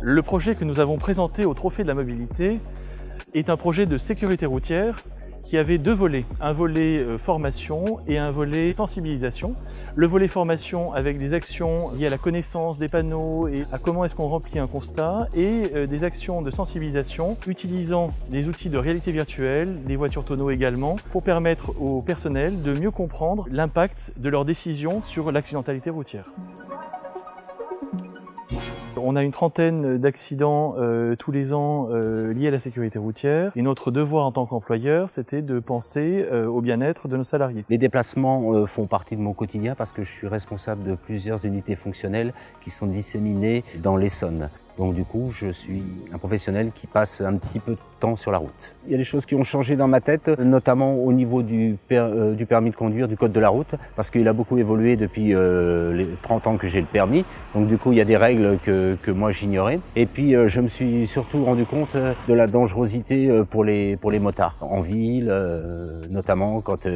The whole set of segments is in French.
Le projet que nous avons présenté au Trophée de la mobilité est un projet de sécurité routière qui avait deux volets, un volet formation et un volet sensibilisation. Le volet formation avec des actions liées à la connaissance des panneaux et à comment est-ce qu'on remplit un constat, et des actions de sensibilisation utilisant des outils de réalité virtuelle, des voitures tonneaux également, pour permettre au personnel de mieux comprendre l'impact de leurs décisions sur l'accidentalité routière. On a une trentaine d'accidents tous les ans liés à la sécurité routière, et notre devoir en tant qu'employeur, c'était de penser au bien-être de nos salariés. Les déplacements font partie de mon quotidien parce que je suis responsable de plusieurs unités fonctionnelles qui sont disséminées dans l'Essonne. Donc du coup, je suis un professionnel qui passe un petit peu de temps sur la route. Il y a des choses qui ont changé dans ma tête, notamment au niveau du permis de conduire, du code de la route, parce qu'il a beaucoup évolué depuis les 30 ans que j'ai le permis. Donc du coup, il y a des règles que moi j'ignorais. Et puis, je me suis surtout rendu compte de la dangerosité pour les motards en ville, notamment quand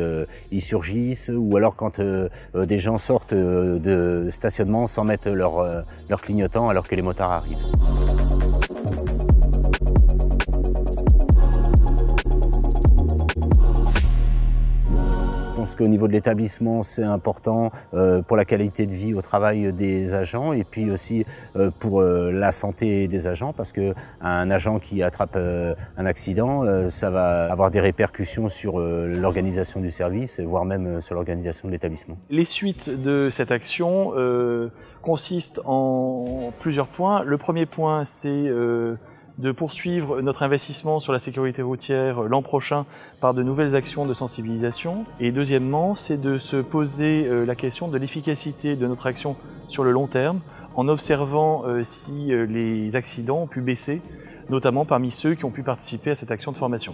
ils surgissent, ou alors quand des gens sortent de stationnement sans mettre leur clignotant alors que les motards arrivent. Je pense qu'au niveau de l'établissement, c'est important pour la qualité de vie au travail des agents, et puis aussi pour la santé des agents, parce qu'un agent qui attrape un accident, ça va avoir des répercussions sur l'organisation du service, voire même sur l'organisation de l'établissement. Les suites de cette action consistent en plusieurs points. Le premier point, c'est de poursuivre notre investissement sur la sécurité routière l'an prochain par de nouvelles actions de sensibilisation. Et deuxièmement, c'est de se poser la question de l'efficacité de notre action sur le long terme, en observant si les accidents ont pu baisser, notamment parmi ceux qui ont pu participer à cette action de formation.